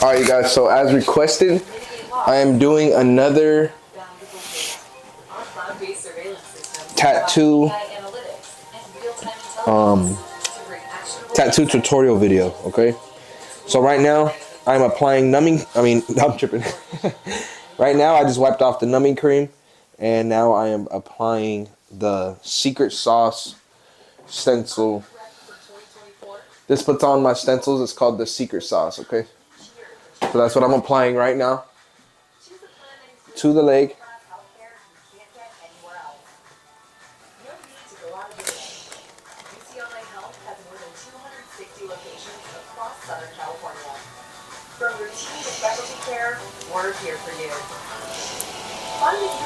Alright, you guys, so as requested, I am doing another tattoo tutorial video, okay? So right now, I'm applying I'm tripping. Right now, I just wiped off the numbing cream, and now I am applying the secret sauce stencil. This puts on my stencils. It's called the secret sauce, okay? So that's what I'm applying right now to the leg.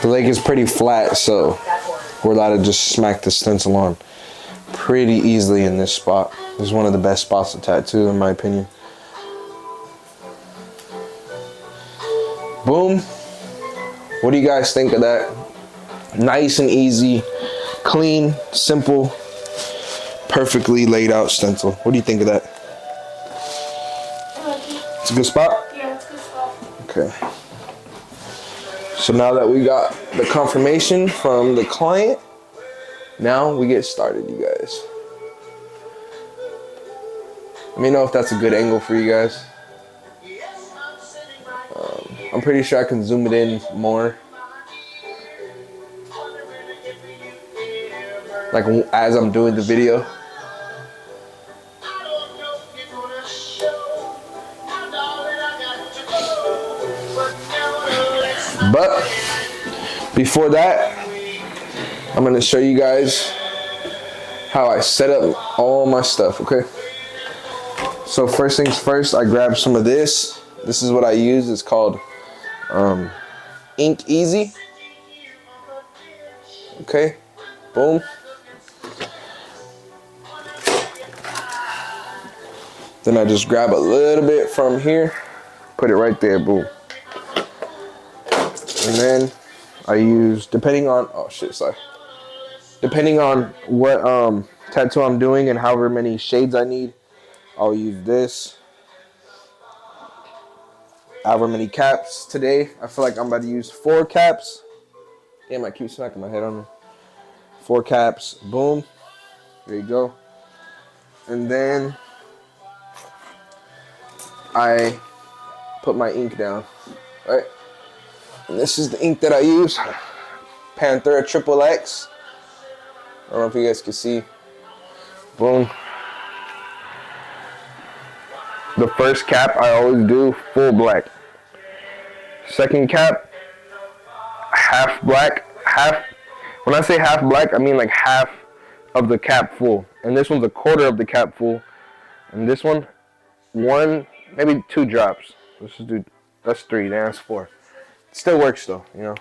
The leg is pretty flat, so we're allowed to just smack the stencil on pretty easily in this spot. This is one of the best spots to tattoo, in my opinion. Boom. What do you guys think of that? Nice and easy, clean, simple, perfectly laid out stencil. What do you think of that? It's a good spot? Yeah, it's a good spot. Okay. So now that we got the confirmation from the client, now we get started, you guys. Let me know if that's a good angle for you guys. I'm pretty sure I can zoom it in more. Like as I'm doing the video. But before that, I'm going to show you guys how I set up all my stuff, okay? So first things first, I grabbed some of this. This is what I use. It's called Ink Easy. Okay, boom. Then I just grab a little bit from here, put it right there, boom. And then I use, depending on what tattoo I'm doing and however many shades I need, I'll use this. However many caps today, I feel like I'm about to use 4 caps. Damn, I keep smacking my head on me. 4 caps, boom. There you go. And then I put my ink down, right? And this is the ink that I use, Panthera XXX. I don't know if you guys can see. Boom. The first cap I always do full black. Second cap, half black. When I say half black, I mean like half of the cap full. And this one's a quarter of the cap full. And this one, maybe 2 drops. Let's just do, that's 3, that's 4. It still works though, you know.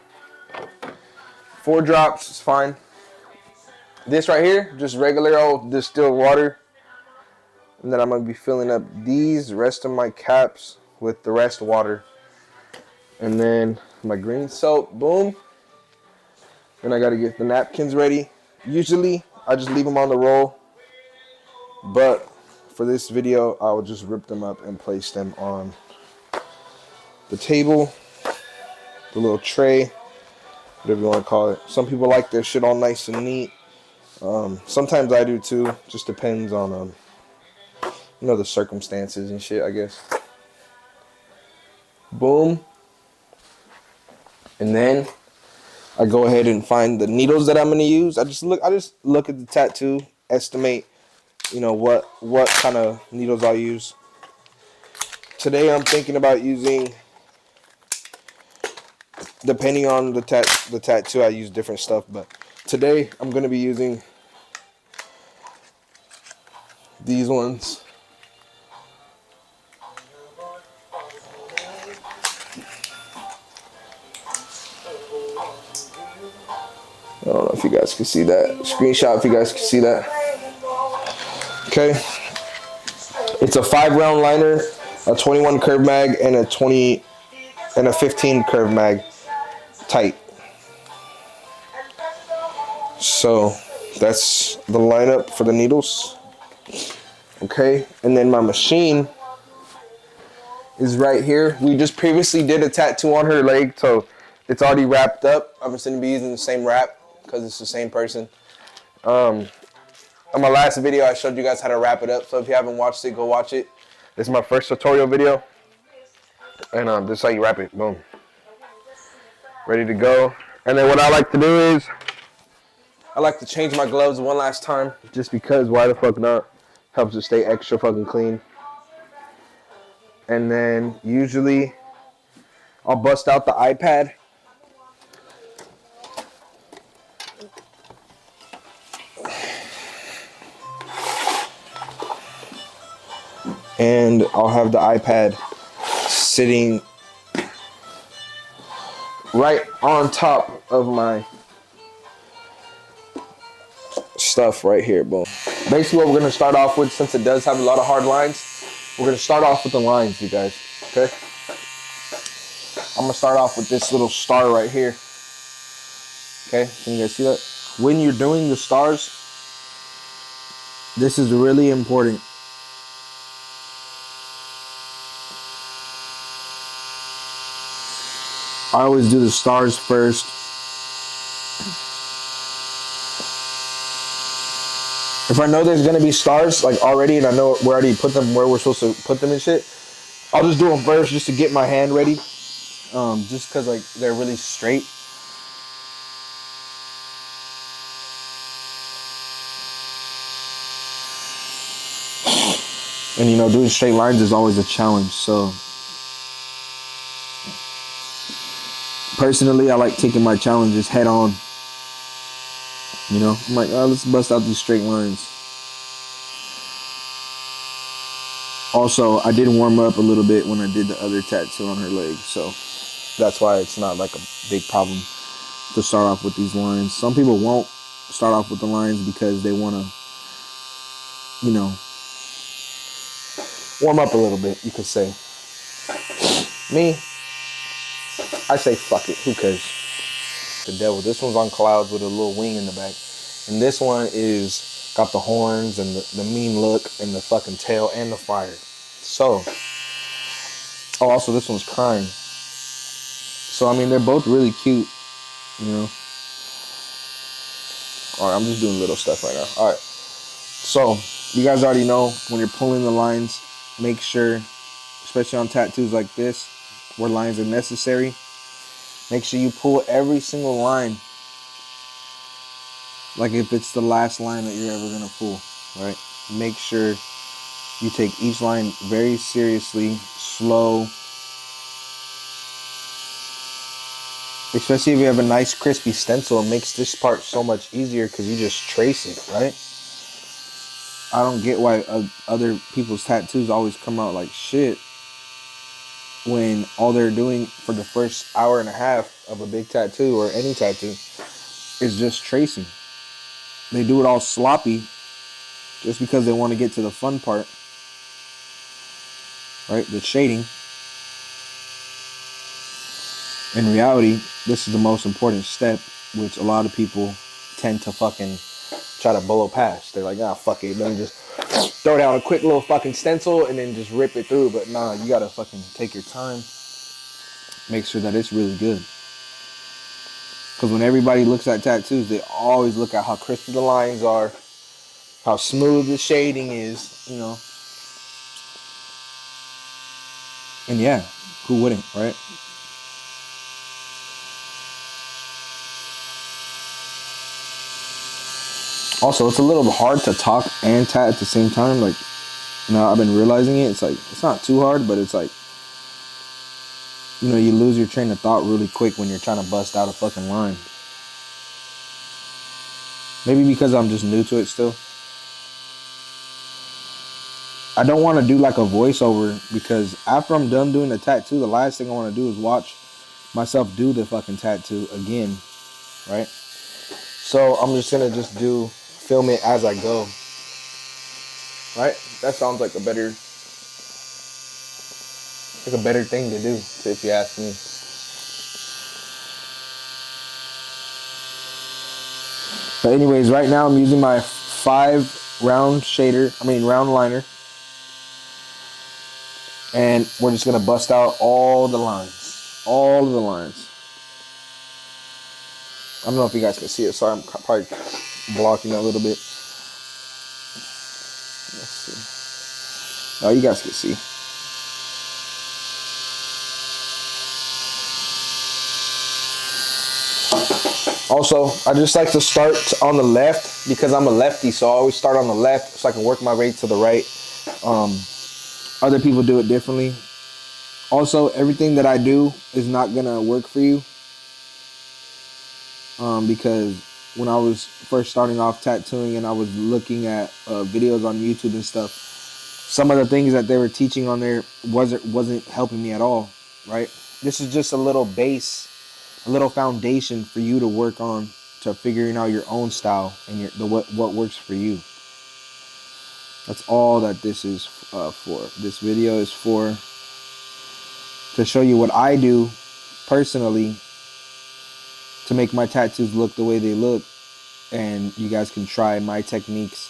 4 drops is fine. This right here, just regular old distilled water. And then I'm going to be filling up these rest of my caps with the rest water. And then my green soap, boom. Then I got to get the napkins ready. Usually, I just leave them on the roll. But for this video, I will just rip them up and place them on the table. The little tray, whatever you want to call it. Some people like their shit all nice and neat. Sometimes I do too. Just depends on you know, the circumstances and shit, I guess. Boom. And then I go ahead and find the needles that I'm going to use. I just look at the tattoo, estimate, you know, what kind of needles I'll use. Today I'm thinking about using, depending on the tattoo, I use different stuff, but today I'm going to be using these ones. I don't know if you guys can see that. Screenshot if you guys can see that. Okay. It's a 5-round liner, a 21 curve mag, and a 15 curve mag tight. So that's the lineup for the needles. Okay, and then my machine is right here. We just previously did a tattoo on her leg, so it's already wrapped up. I'm just gonna be using the same wrap because it's the same person. On my last video, I showed you guys how to wrap it up. So if you haven't watched it, go watch it. This is my first tutorial video, and this is how you wrap it. Boom, ready to go. And then what I like to do is I like to change my gloves one last time, just because why the fuck not? Helps it stay extra fucking clean. And then usually I'll bust out the iPad. And I'll have the iPad sitting right on top of my stuff right here. Boom. Basically what we're going to start off with, since it does have a lot of hard lines, we're going to start off with the lines, you guys. Okay? I'm going to start off with this little star right here. Okay? Can you guys see that? When you're doing the stars, this is really important. I always do the stars first. If I know there's gonna be stars like already, and I know we already put them where we're supposed to put them and shit, I'll just do them first just to get my hand ready. Just cause like they're really straight. And you know, doing straight lines is always a challenge. So personally, I like taking my challenges head on. You know, I'm like, oh, let's bust out these straight lines. Also, I did warm up a little bit when I did the other tattoo on her leg, so that's why it's not like a big problem to start off with these lines. Some people won't start off with the lines because they want to, you know, warm up a little bit, you could say. Me, I say fuck it, who cares? The devil. This one's on clouds with a little wing in the back. And this one is got the horns and the mean look and the fucking tail and the fire. So, oh, also this one's crying. So, I mean, they're both really cute, you know. Alright, I'm just doing little stuff right now. Alright. So, you guys already know when you're pulling the lines, make sure, especially on tattoos like this, where lines are necessary, make sure you pull every single line like if it's the last line that you're ever going to pull, right? Make sure you take each line very seriously, slow. Especially if you have a nice crispy stencil, it makes this part so much easier because you just trace it, right? I don't get why other people's tattoos always come out like shit when all they're doing for the first hour and a half of a big tattoo or any tattoo is just tracing. They do it all sloppy just because they want to get to the fun part, right? The shading. In reality, this is the most important step, which a lot of people tend to fucking try to blow past. They're like, ah, fuck it. Let me just throw down a quick little fucking stencil and then just rip it through. But nah, you gotta fucking take your time. Make sure that it's really good. Because when everybody looks at tattoos, they always look at how crispy the lines are, how smooth the shading is, you know. And yeah, who wouldn't, right? Also, it's a little hard to talk and tat at the same time. Like, you know, I've been realizing it. It's like, it's not too hard, but it's like, you know, you lose your train of thought really quick when you're trying to bust out a fucking line. Maybe because I'm just new to it still. I don't want to do like a voiceover because after I'm done doing the tattoo, the last thing I want to do is watch myself do the fucking tattoo again, right? So I'm just going to film it as I go, right? That sounds like a better thing to do, if you ask me. But anyways, right now I'm using my 5 round liner. And we're just gonna bust out all the lines. All of the lines. I don't know if you guys can see it. Sorry, I'm probably blocking it a little bit. Let's see. Oh, you guys can see. Also, I just like to start on the left because I'm a lefty, so I always start on the left so I can work my way to the right. Other people do it differently. Also, everything that I do is not gonna work for you, because when I was first starting off tattooing and I was looking at videos on YouTube and stuff, some of the things that they were teaching on there wasn't helping me at all. Right? This is just a little base, a little foundation for you to work on to figuring out your own style and what works for you. That's all that this is for. This video is to show you what I do personally to make my tattoos look the way they look, and you guys can try my techniques.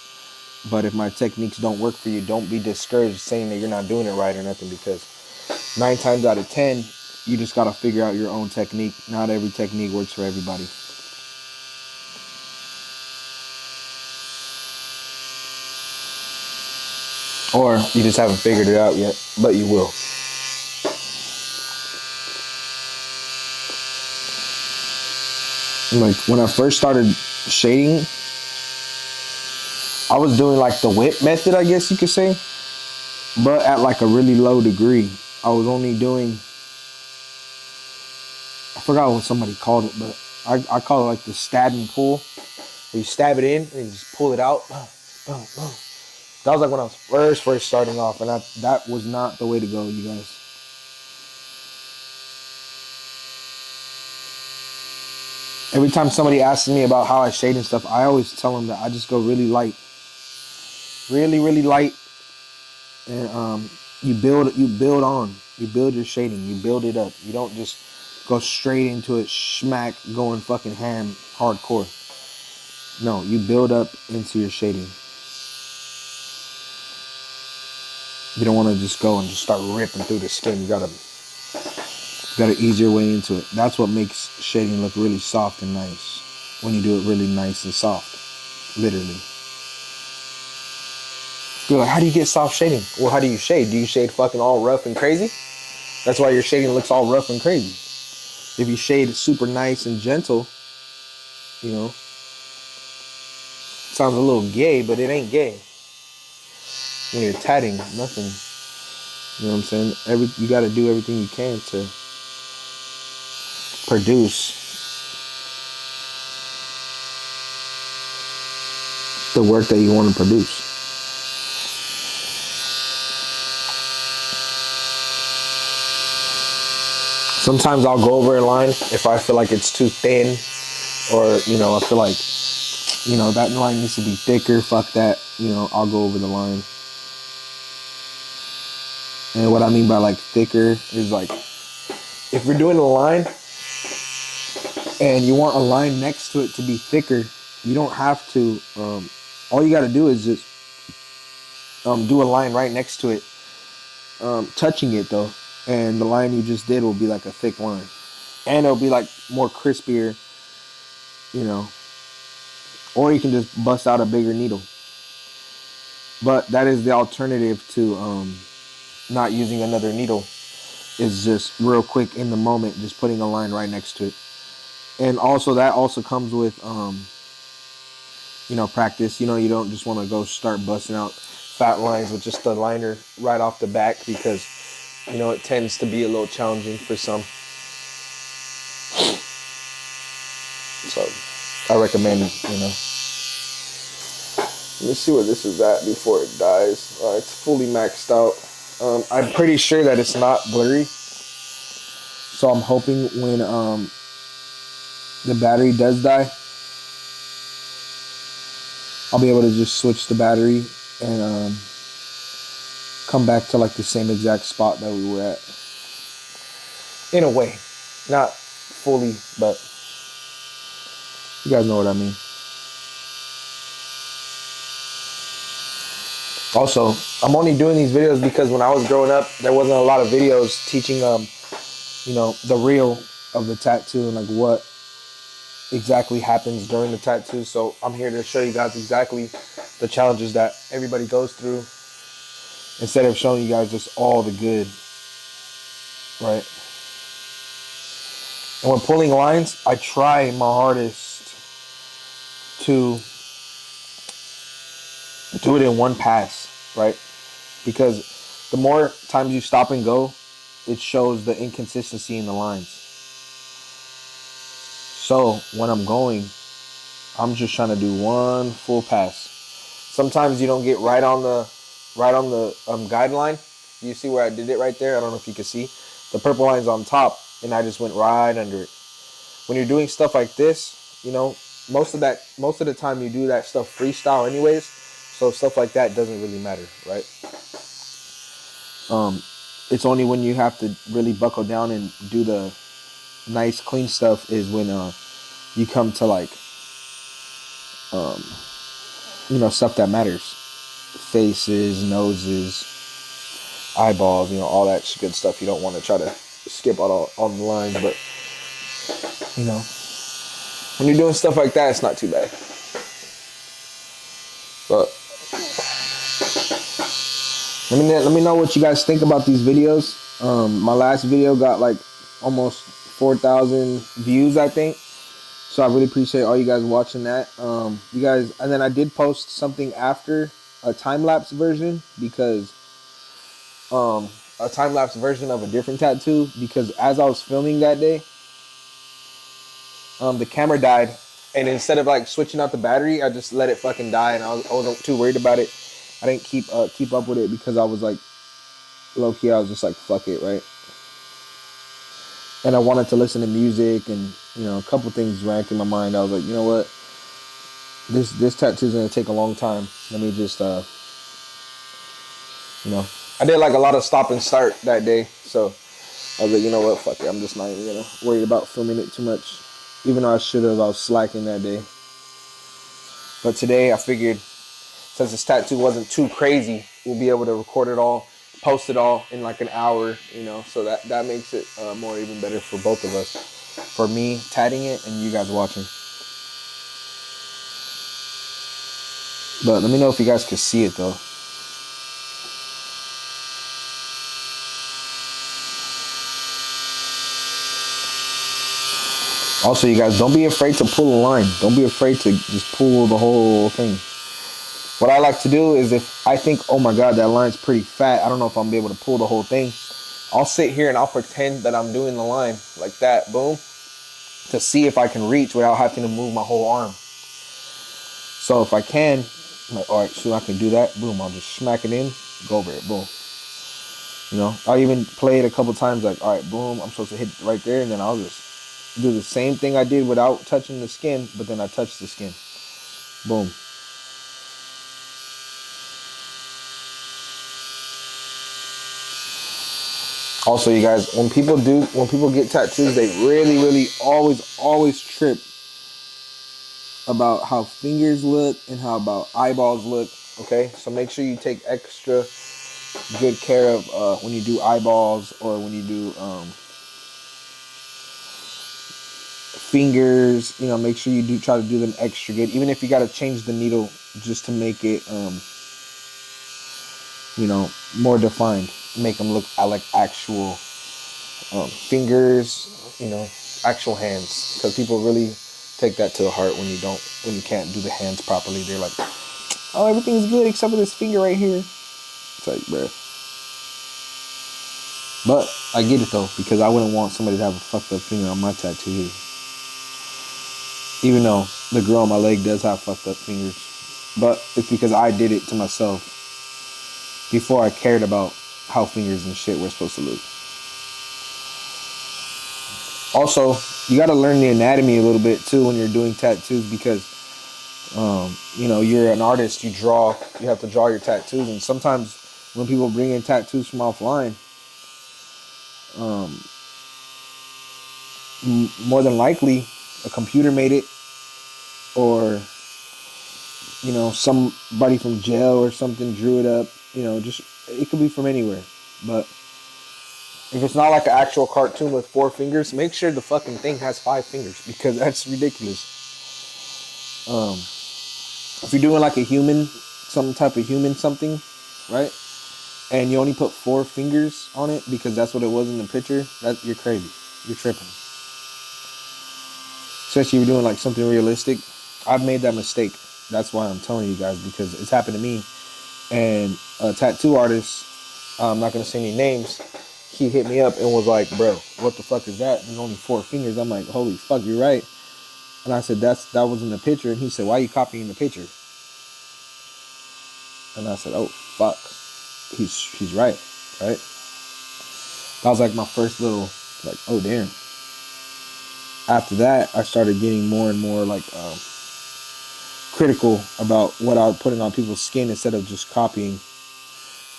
But if my techniques don't work for you, don't be discouraged saying that you're not doing it right or nothing, because 9 times out of 10, you just gotta figure out your own technique. Not every technique works for everybody. Or you just haven't figured it out yet, but you will. Like when I first started shading, I was doing like the whip method, I guess you could say, but at like a really low degree. I was only doing, I forgot what somebody called it, but I call it like the stab and pull. Where you stab it in and you just pull it out. Boom, boom, boom. That was like when I was first starting off, and that was not the way to go, you guys. Every time somebody asks me about how I shade and stuff, I always tell them that I just go really light. Really, really light. And you build your shading, you build it up. You don't just go straight into it, smack, going fucking ham, hardcore. No, you build up into your shading. You don't want to just go and just start ripping through the skin. You gotta ease your way into it. That's what makes shading look really soft and nice. When you do it really nice and soft. Literally. You're like, how do you get soft shading? Well, how do you shade? Do you shade fucking all rough and crazy? That's why your shading looks all rough and crazy. If you shade super nice and gentle, you know, sounds a little gay, but it ain't gay. When you're tatting, nothing. You know what I'm saying? You got to do everything you can to produce the work that you want to produce. Sometimes I'll go over a line if I feel like it's too thin, or, you know, I feel like, you know, that line needs to be thicker. Fuck that. You know, I'll go over the line. And what I mean by like thicker is like, if you're doing a line and you want a line next to it to be thicker, you don't have to, all you got to do is just do a line right next to it, touching it though, and the line you just did will be like a thick line, and it'll be like more crispier, you know. Or you can just bust out a bigger needle. But that is the alternative to not using another needle, is just real quick in the moment, just putting a line right next to it. And also that also comes with you know, practice. You know, you don't just want to go start busting out fat lines with just the liner right off the back, because, you know, it tends to be a little challenging for some. So I recommend, you know. Let me see where this is at before it dies. It's fully maxed out. I'm pretty sure that it's not blurry. So I'm hoping when the battery does die, I'll be able to just switch the battery and come back to like the same exact spot that we were at. In a way. Not fully, but you guys know what I mean. Also, I'm only doing these videos because when I was growing up, there wasn't a lot of videos teaching, you know, the real of the tattoo and like what exactly happens during the tattoo. So I'm here to show you guys exactly the challenges that everybody goes through instead of showing you guys just all the good, right? And when pulling lines, I try my hardest to do it in one pass, right? Because the more times you stop and go, it shows the inconsistency in the lines. So when I'm going, I'm just trying to do one full pass. Sometimes you don't get right on the guideline. You see where I did it right there? I don't know if you can see. The purple line's on top, and I just went right under it. When you're doing stuff like this, you know, most of the time you do that stuff freestyle anyways. So stuff like that doesn't really matter, right? It's only when you have to really buckle down and do the nice clean stuff is when you come to like you know, stuff that matters. Faces, noses, eyeballs, you know, all that good stuff. You don't want to try to skip all the lines, but you know, when you're doing stuff like that, it's not too bad. But let me know what you guys think about these videos. My last video got like almost 4,000 views, I think. So I really appreciate all you guys watching that. You guys, and then I did post something after a time lapse version because a time lapse version of a different tattoo because as I was filming that day, the camera died, and instead of like switching out the battery, I just let it fucking die, and I wasn't too worried about it. I didn't keep up with it because I was like low key. I was just like fuck it, right? And I wanted to listen to music, and you know, a couple things ran through my mind. I was like, you know what, this tattoo is gonna take a long time. Let me just you know, I did like a lot of stop and start that day, so I was like, you know what, fuck it. I'm just not even gonna worry about filming it too much, even though I should have. I was slacking that day. But today I figured since this tattoo wasn't too crazy, we'll be able to record it all, post it all in like an hour, you know, so that makes it more even better for both of us. For me tatting it and you guys watching. But let me know if you guys can see it though. Also, you guys, don't be afraid to pull a line. Don't be afraid to just pull the whole thing. What I like to do is if I think, oh my God, that line's pretty fat, I don't know if I'm gonna be able to pull the whole thing, I'll sit here and I'll pretend that I'm doing the line like that, boom, to see if I can reach without having to move my whole arm. So if I can, I'm like, all right, so I can do that, boom, I'll just smack it in, go over it, boom. You know, I'll even play it a couple times like, all right, boom, I'm supposed to hit right there, and then I'll just do the same thing I did without touching the skin, but then I touch the skin. Boom. Also, you guys, when people get tattoos, they really always trip about how fingers look and how about eyeballs look. Okay, so make sure you take extra good care of when you do eyeballs or when you do fingers. You know, make sure you do try to do them extra good, even if you got to change the needle just to make it you know, more defined, make them look like actual fingers, you know, actual hands, because people really take that to the heart when you can't do the hands properly. They're like, oh, everything's good except for this finger right here. It's like, bruh. But I get it though, because I wouldn't want somebody to have a fucked up finger on my tattoo either. Even though the girl on my leg does have fucked up fingers, but it's because I did it to myself before I cared about how fingers and shit were supposed to look. Also, you got to learn the anatomy a little bit too when you're doing tattoos, because you know, you're an artist, you have to draw your tattoos, and sometimes when people bring in tattoos from offline, more than likely a computer made it, or you know, somebody from jail or something drew it up. You know, just it could be from anywhere. But if it's not like an actual cartoon with 4 fingers, make sure the fucking thing has 5 fingers because that's ridiculous. If you're doing like a human, some type of human something, right? And you only put 4 fingers on it because that's what it was in the picture, that you're crazy. You're tripping. Especially if you're doing like something realistic. I've made that mistake. That's why I'm telling you guys, because it's happened to me. And a tattoo artist, I'm not gonna say any names, he hit me up and was like, bro, what the fuck is that? There's only 4 fingers. I'm like, holy fuck, you're right. And I said, that was in the picture. And he said, why are you copying the picture? And I said, oh fuck, he's right, right? That was like my first little, like, oh damn. After that, I started getting more and more like critical about what I was putting on people's skin instead of just copying.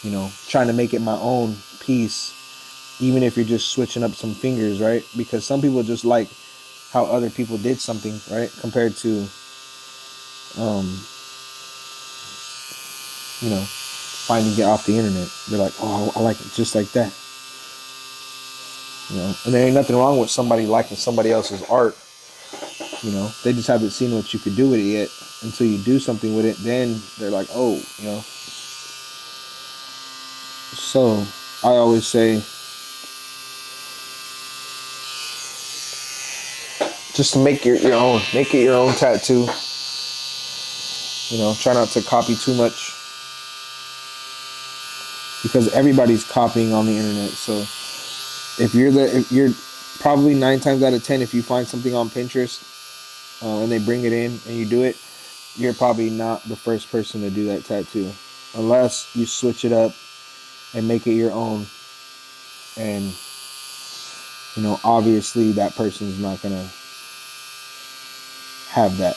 You know, trying to make it my own piece, even if you're just switching up some fingers, right? Because some people just like how other people did something, right? Compared to, you know, finding it off the internet. They're like, oh, I like it just like that. You know, and there ain't nothing wrong with somebody liking somebody else's art. You know, they just haven't seen what you could do with it yet. Until you do something with it, then they're like, oh, you know. So I always say, just to make your own, make it your own tattoo. You know, try not to copy too much because everybody's copying on the internet. So if you're probably 9 times out of 10, if you find something on Pinterest and they bring it in and you do it, you're probably not the first person to do that tattoo, unless you switch it up and make it your own. And you know, obviously that person's not gonna have that.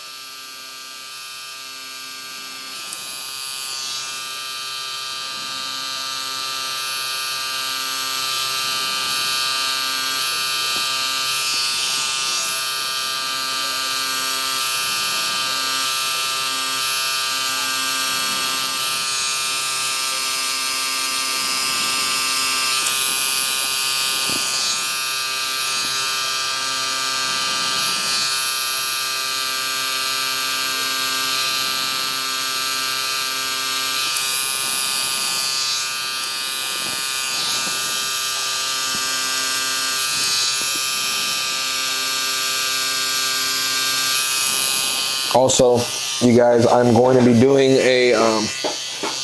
Also, you guys, I'm going to be doing a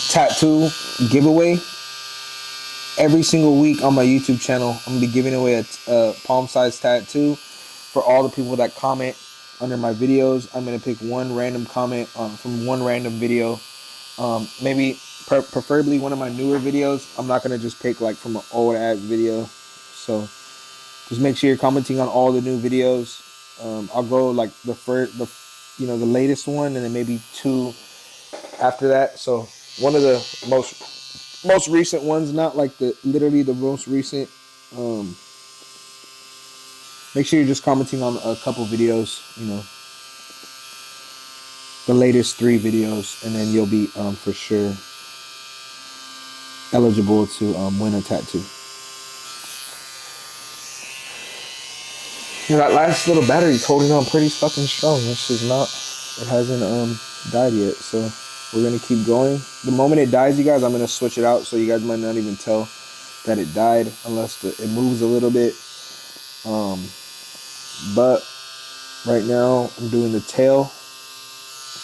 tattoo giveaway every single week on my YouTube channel. I'm going to be giving away a palm-sized tattoo for all the people that comment under my videos. I'm going to pick one random comment from one random video. Maybe preferably one of my newer videos. I'm not going to just pick like from an old ad video. So just make sure you're commenting on all the new videos. I'll go like the latest one, and then maybe 2 after that. So one of the most recent ones, not like literally the most recent. Make sure you're just commenting on a couple videos, you know, the latest 3 videos, and then you'll be for sure eligible to win a tattoo. You know, that last little battery's holding on pretty fucking strong. This is not, it hasn't died yet, so we're gonna keep going. The moment it dies, you guys, I'm gonna switch it out, so you guys might not even tell that it died unless it moves a little bit. But right now I'm doing the tail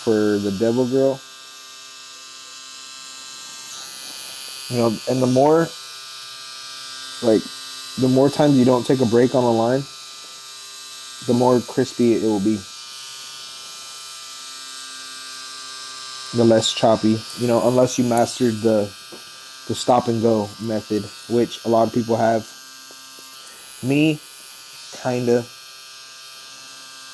for the devil girl. You know, and the more times you don't take a break on the line, the more crispy it will be. The less choppy, you know, unless you mastered the stop and go method, which a lot of people have. Me, kinda.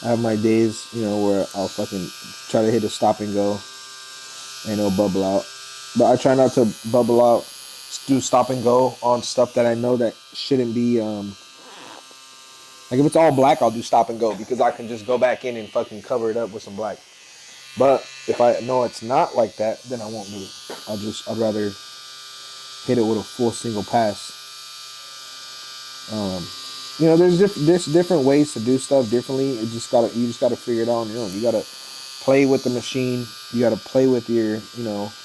I have my days, you know, where I'll fucking try to hit a stop and go and it'll bubble out. But I try not to bubble out, do stop and go on stuff that I know that shouldn't be, like if it's all black, I'll do stop and go because I can just go back in and fucking cover it up with some black. But if I know it's not like that, then I won't do it. I'd rather hit it with a full single pass. There's different ways to do stuff differently. You just gotta figure it out on your own. You gotta play with the machine. You gotta play with your,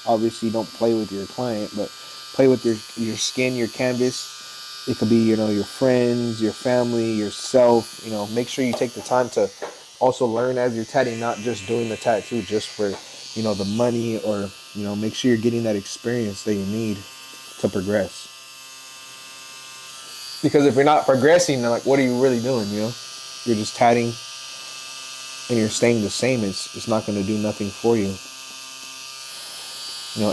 obviously don't play with your client, but play with your skin, your canvas. It could be, your friends, your family, yourself. Make sure you take the time to also learn as you're tatting, not just doing the tattoo just for, the money, or, make sure you're getting that experience that you need to progress. Because if you're not progressing, then like, what are you really doing? You're just tatting and you're staying the same. It's not going to do nothing for you.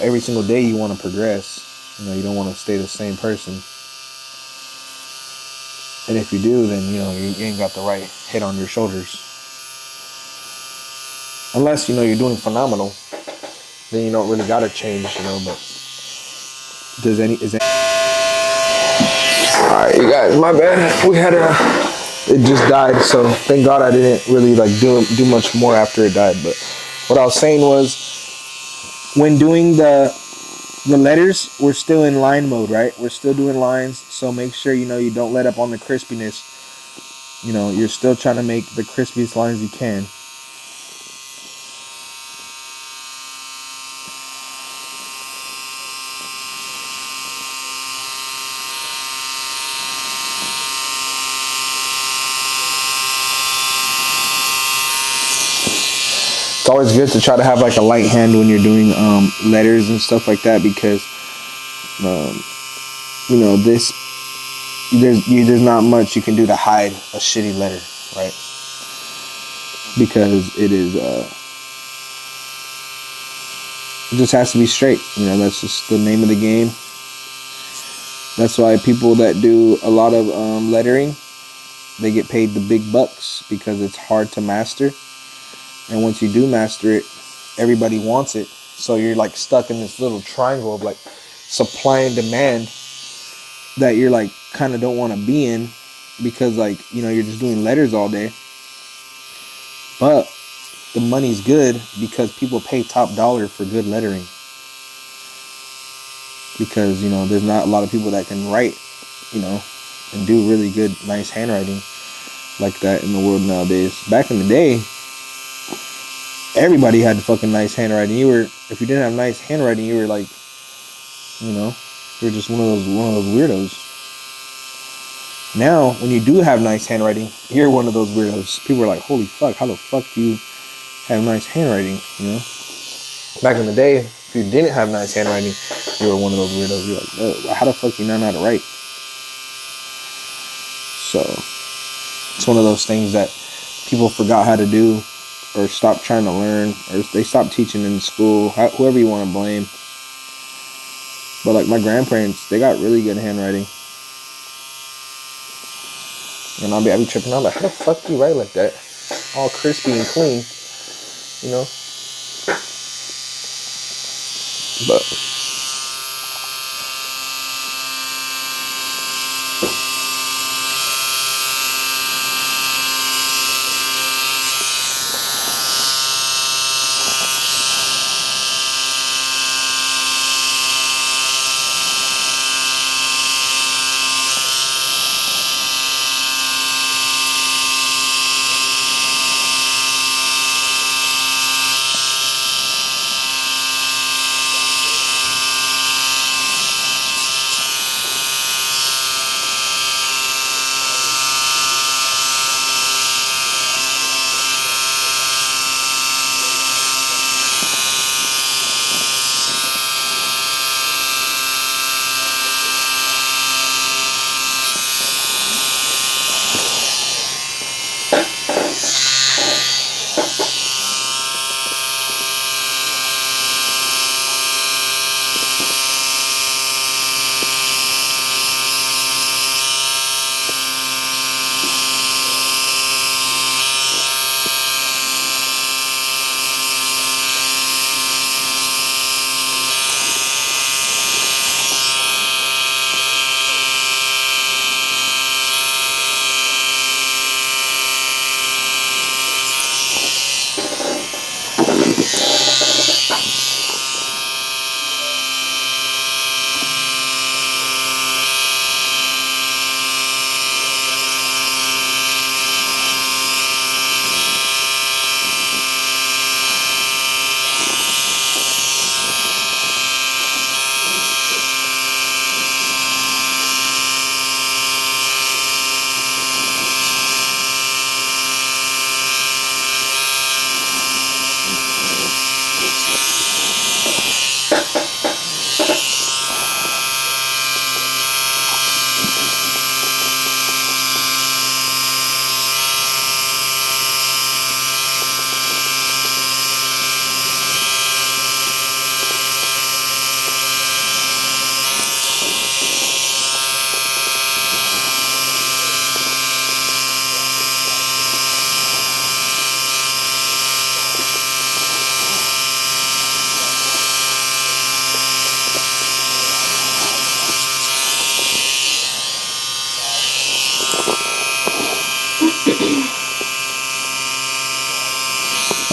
Every single day you want to progress. You don't want to stay the same person. And if you do, then you ain't got the right head on your shoulders. Unless you're doing phenomenal, then you don't really gotta change. But all right, you guys, my bad. It just died, so thank God I didn't really like do much more after it died. But what I was saying was, when doing the letters, we're still in line mode, right? We're still doing lines, so make sure you don't let up on the crispiness. You're still trying to make the crispiest lines you can. It's always good to try to have like a light hand when you're doing letters and stuff like that, because this there's not much you can do to hide a shitty letter, right? Because it just has to be straight. That's just the name of the game. That's why people that do a lot of lettering, they get paid the big bucks, because it's hard to master. And once you do master it, everybody wants it. So you're like stuck in this little triangle of like supply and demand that you're like kind of don't want to be in, because like, you're just doing letters all day. But the money's good because people pay top dollar for good lettering. Because, there's not a lot of people that can write, and do really good, nice handwriting like that in the world nowadays. Back in the day, everybody had fucking nice handwriting. If you didn't have nice handwriting, you were like, you're just one of those weirdos. Now, when you do have nice handwriting, you're one of those weirdos. People are like, holy fuck, how the fuck do you have nice handwriting? Back in the day, if you didn't have nice handwriting, you were one of those weirdos. You're like, how the fuck do you not know how to write? So, it's one of those things that people forgot how to do, or stopped trying to learn, or they stopped teaching in school, whoever you want to blame. But like my grandparents, they got really good handwriting. And I be tripping out like, how the fuck do you write like that? All crispy and clean, But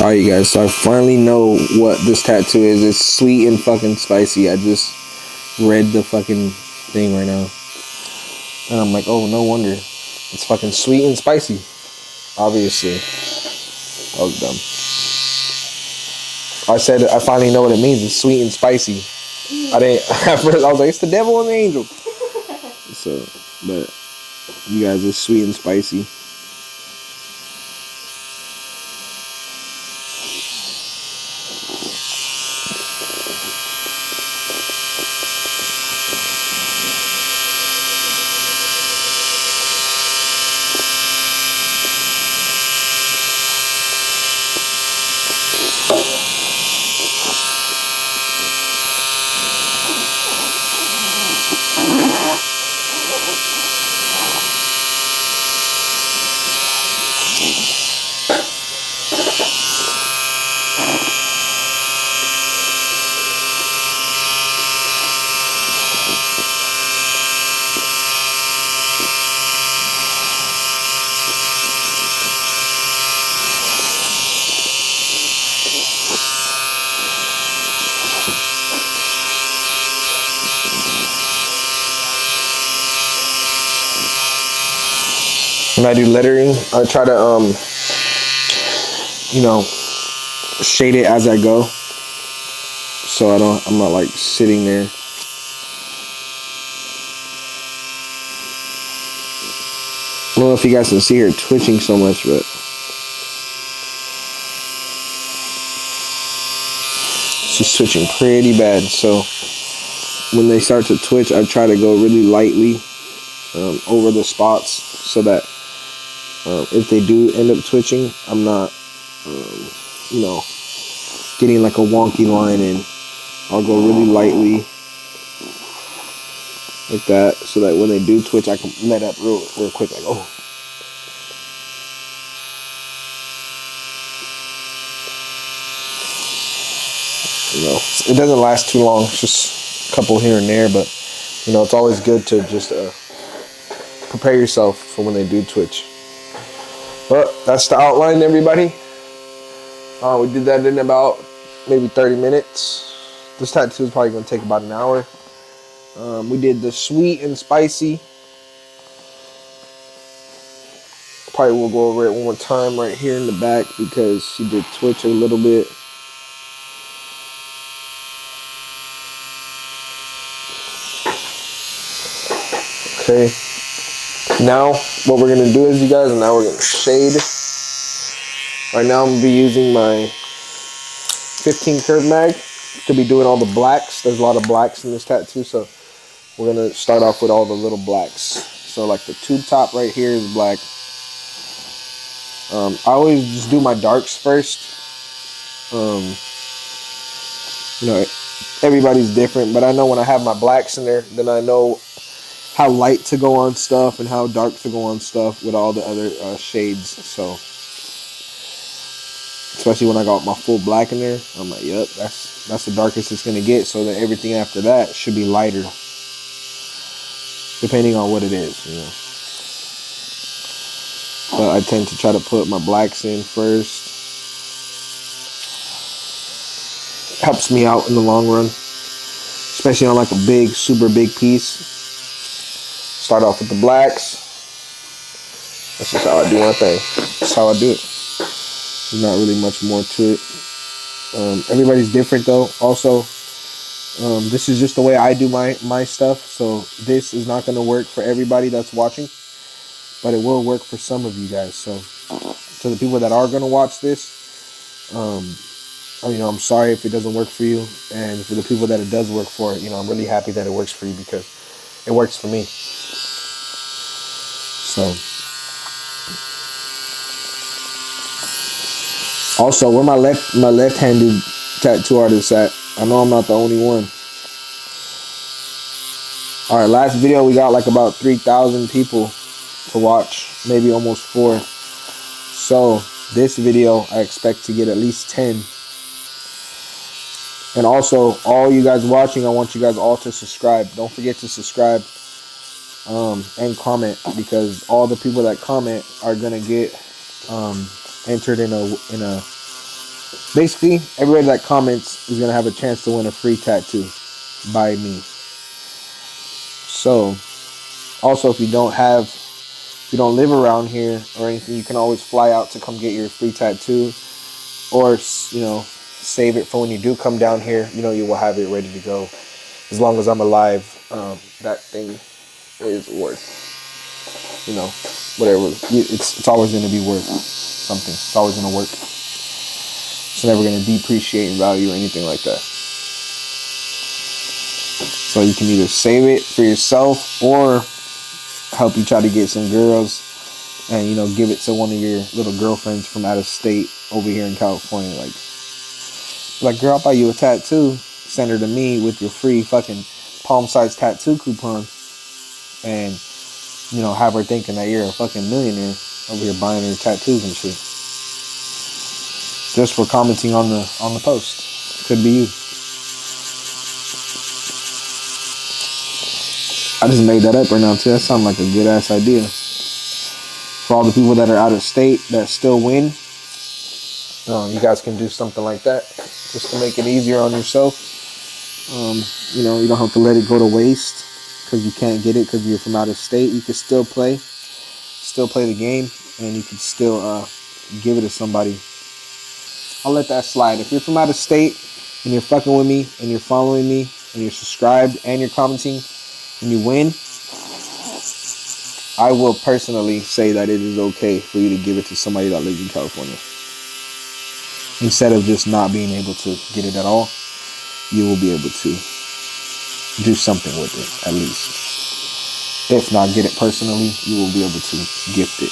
Alright, you guys, so I finally know what this tattoo is. It's sweet and fucking spicy. I just read the fucking thing right now. And I'm like, oh, no wonder. It's fucking sweet and spicy. Obviously. That was dumb. I said I finally know what it means. It's sweet and spicy. I didn't, at first I was like, it's the devil and the angel. So, but you guys, it's sweet and spicy. When I do lettering, I try to, you know, shade it as I go. So I'm not like sitting there. I don't know if you guys can see her twitching so much, but she's twitching pretty bad. So when they start to twitch, I try to go really lightly over the spots so that if they do end up twitching, I'm not, you know, getting like a wonky line, and I'll go really lightly like that so that when they do twitch, I can let up real quick, like, oh. You know, it doesn't last too long. It's just a couple here and there, but you know, it's always good to just prepare yourself for when they do twitch. But that's the outline, everybody. We did that in about maybe 30 minutes. This tattoo is probably going to take about an hour. We did the sweet and spicy. Probably will go over it one more time right here in the back because she did twitch a little bit. Okay. Now, what we're going to do is, you guys, now we're going to shade. Right now, I'm going to be using my 15 curve mag to be doing all the blacks. There's a lot of blacks in this tattoo, so we're going to start off with all the little blacks. So, like the tube top right here is black. I always just do my darks first. You know, everybody's different, but I know when I have my blacks in there, then I know how light to go on stuff and how dark to go on stuff with all the other shades. So especially when I got my full black in there, I'm like, yep, that's the darkest it's gonna get, so that everything after that should be lighter, depending on what it is, you know. But I tend to try to put my blacks in first. Helps me out in the long run, especially on like a big, super big piece. Start off with the blacks. That's just how I do my thing. That's how I do it. There's not really much more to it. Everybody's different though. Also, this is just the way I do my stuff. So this is not going to work for everybody that's watching, but it will work for some of you guys. So to the people that are going to watch this, you know, I'm sorry if it doesn't work for you, and for the people that it does work for, you know, I'm really happy that it works for you because it works for me. So, also, where my left-handed tattoo artist at? I know I'm not the only one. All right, last video we got like about 3,000 people to watch, maybe almost 4. So this video I expect to get at least 10. And also, all you guys watching, I want you guys all to subscribe. Don't forget to subscribe and comment, because all the people that comment are gonna get entered in a Basically, everybody that comments is gonna have a chance to win a free tattoo by me. So, also, if you don't live around here or anything, you can always fly out to come get your free tattoo, or save it for when you do come down here. You will have it ready to go. As long as I'm alive, that thing is worth, whatever. It's always going to be worth something. It's always going to work. It's never going to depreciate in value or anything like that. So you can either save it for yourself or help you try to get some girls and give it to one of your little girlfriends from out of state over here in California. Like, girl, I'll buy you a tattoo. Send her to me with your free fucking palm-sized tattoo coupon, and have her thinking that you're a fucking millionaire over here buying her tattoos and shit, just for commenting on the post. Could be you. I just made that up right now too. That sounds like a good ass idea. For all the people that are out of state that still win, you guys can do something like that just to make it easier on yourself. You don't have to let it go to waste because you can't get it because you're from out of state. You can still play the game, and you can still give it to somebody. I'll let that slide. If you're from out of state and you're fucking with me and you're following me and you're subscribed and you're commenting and you win, I will personally say that it is okay for you to give it to somebody that lives in California. Instead of just not being able to get it at all, you will be able to do something with it, at least. If not get it personally, you will be able to gift it.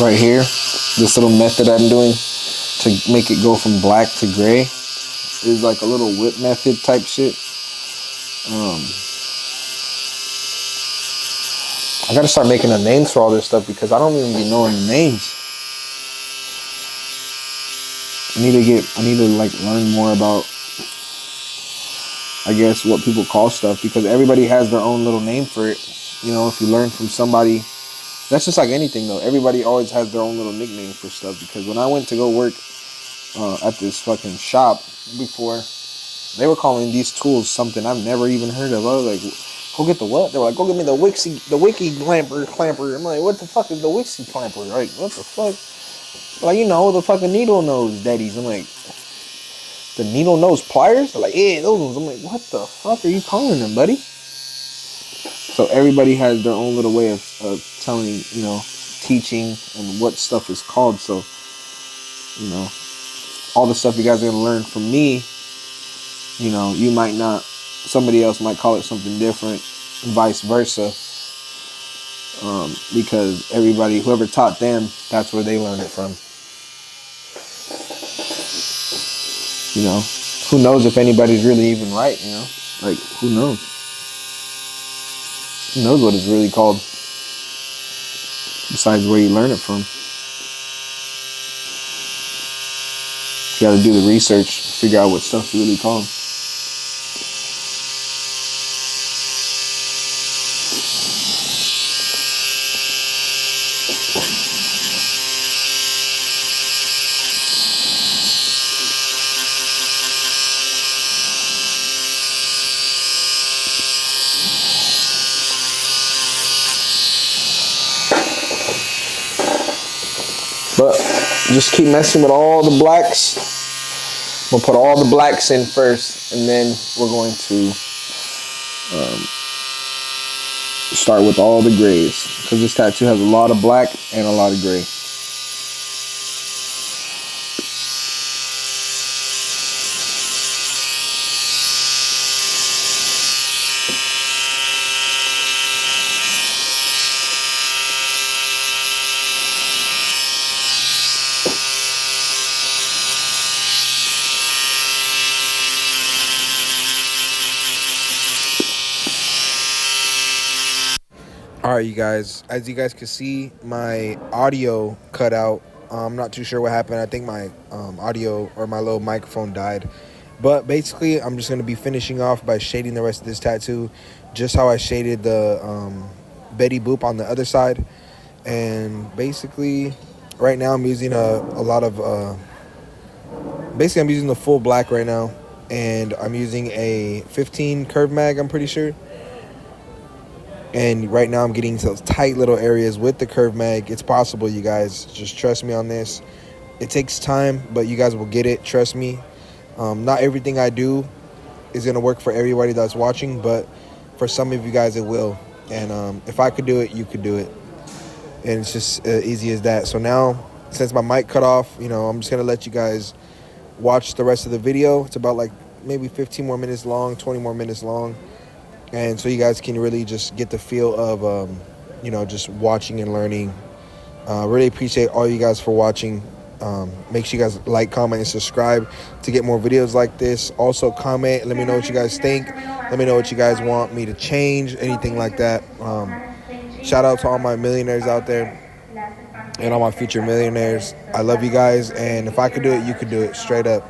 Right here, this little method I'm doing to make it go from black to gray is like a little whip method type shit. I gotta start making the names for all this stuff because I don't even be knowing the names. I need to like learn more about, I guess, what people call stuff, because everybody has their own little name for it. If you learn from somebody, that's just like anything though. Everybody always has their own little nickname for stuff. Because when I went to go work at this fucking shop before, they were calling these tools something I've never even heard of. I was like, go get the what? They were like, go get me the wiki clamper. I'm like, what the fuck is the wiki clamper? Like, what the fuck? Like, the fucking needle nose daddies. I'm like, the needle nose pliers? They're like, yeah, those ones. I'm like, what the fuck are you calling them, buddy? So everybody has their own little way of telling, teaching and what stuff is called. So, all the stuff you guys are going to learn from me, you might not, somebody else might call it something different, and vice versa. Because everybody, whoever taught them, that's where they learned it from. Who knows if anybody's really even right, like, who knows? Who knows what it's really called? Besides where you learn it from. You gotta do the research, figure out what stuff's really called. But just keep messing with all the blacks. We'll put all the blacks in first, and then we're going to start with all the grays, because this tattoo has a lot of black and a lot of gray. Alright, you guys, as you guys can see, my audio cut out. I'm not too sure what happened. I think my audio or my little microphone died. But basically, I'm just going to be finishing off by shading the rest of this tattoo, just how I shaded the Betty Boop on the other side. And basically, right now I'm using a lot of, basically I'm using the full black right now. And I'm using a 15 curve mag, I'm pretty sure. And right now I'm getting those tight little areas with the curve mag. It's possible, you guys. Just trust me on this. It takes time, but you guys will get it. Trust me. Not everything I do is going to work for everybody that's watching, but for some of you guys it will. And if I could do it, you could do it. And it's just easy as that. So now, since my mic cut off, I'm just going to let you guys watch the rest of the video. It's about like maybe 15 more minutes long, 20 more minutes long. And so you guys can really just get the feel of, just watching and learning. Really appreciate all you guys for watching. Make sure you guys like, comment, and subscribe to get more videos like this. Also, comment. Let me know what you guys think. Let me know what you guys want me to change, anything like that. Shout out to all my millionaires out there and all my future millionaires. I love you guys. And if I could do it, you could do it. Straight up.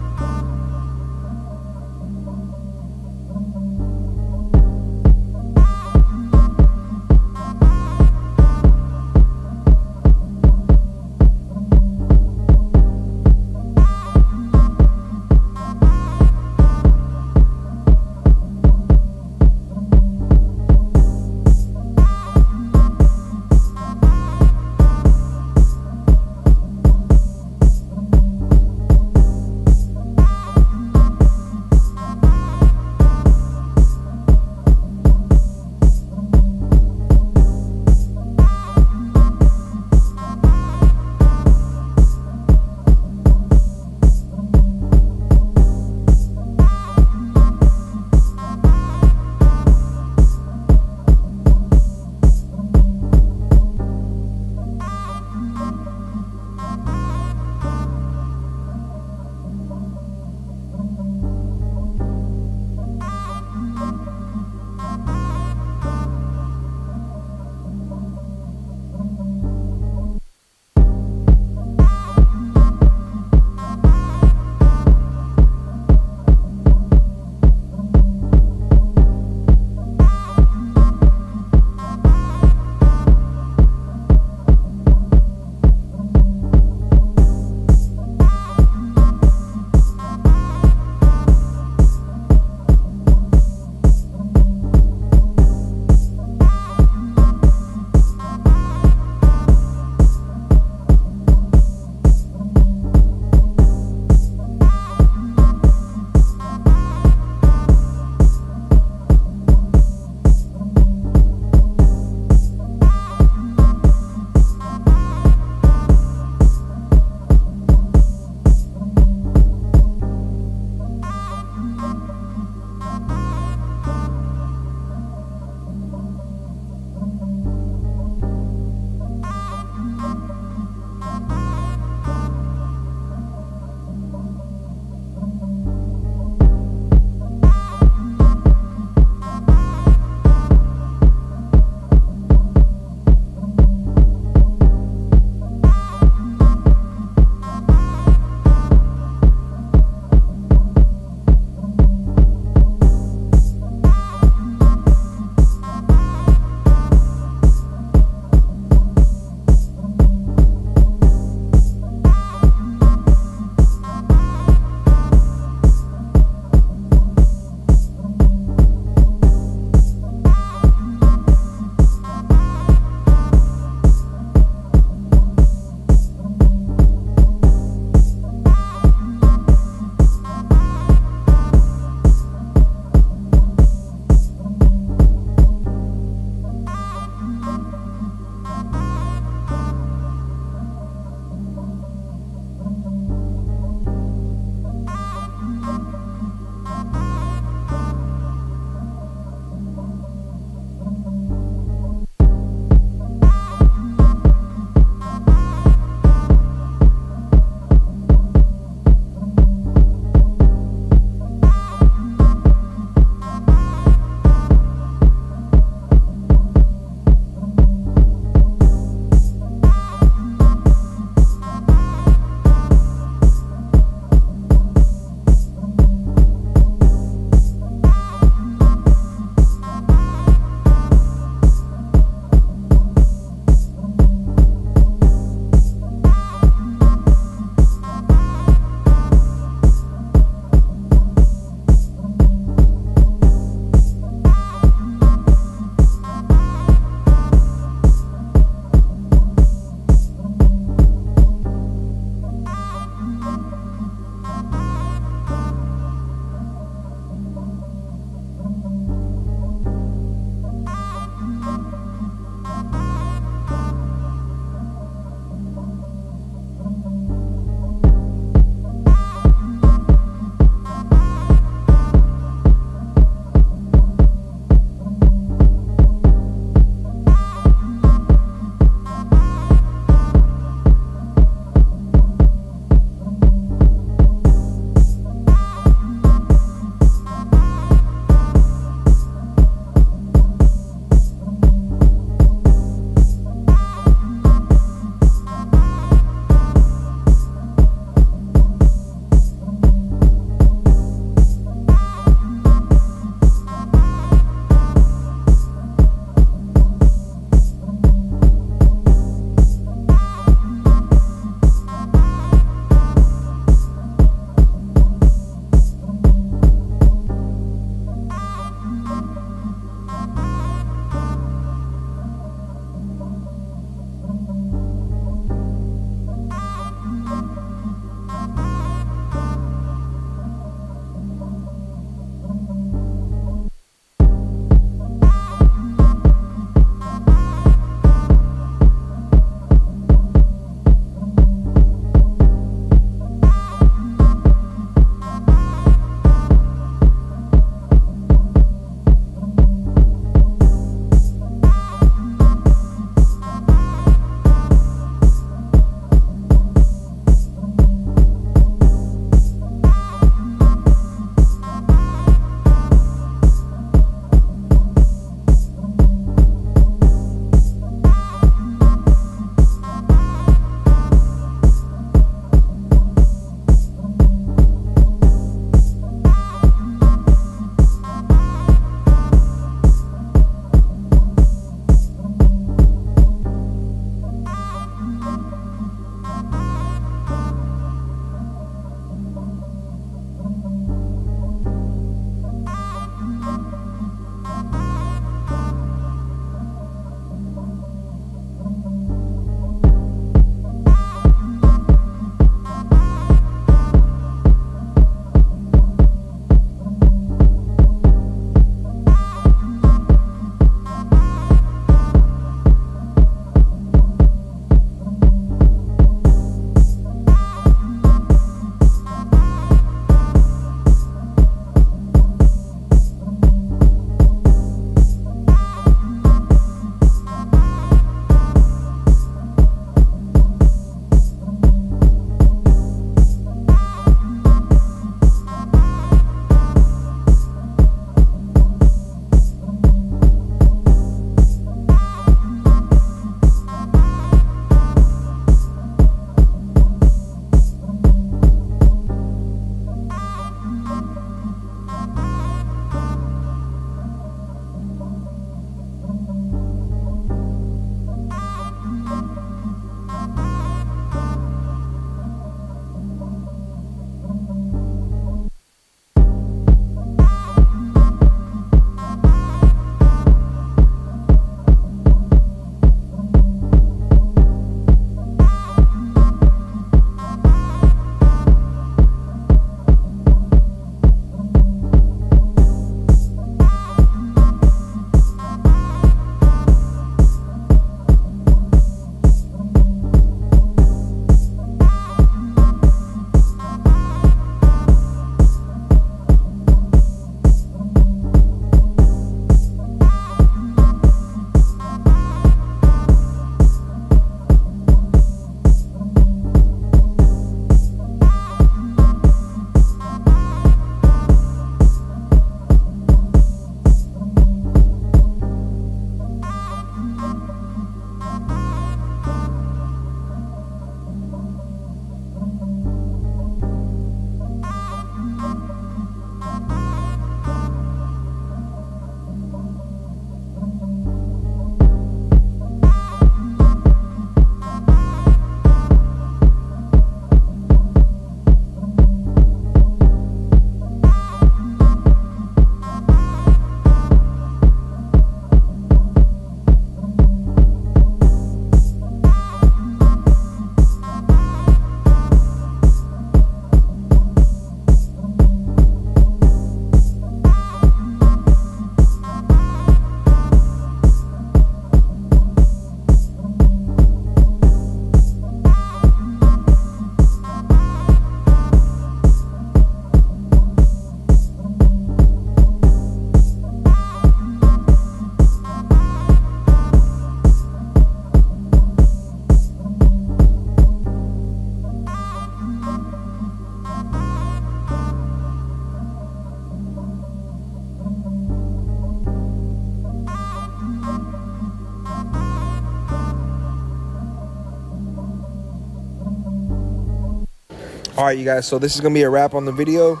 All right, you guys. So this is gonna be a wrap on the video.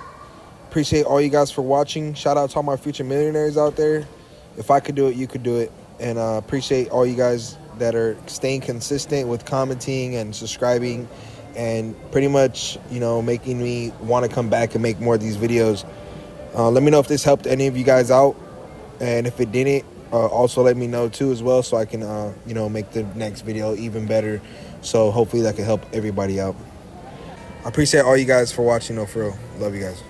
Appreciate all you guys for watching. Shout out to all my future millionaires out there. If I could do it, you could do it. And appreciate all you guys that are staying consistent with commenting and subscribing, and pretty much, you know, making me want to come back and make more of these videos. Let me know if this helped any of you guys out, and if it didn't, also let me know too as well, so I can you know, make the next video even better. So hopefully that can help everybody out. I appreciate all you guys for watching. No, for real, love you guys.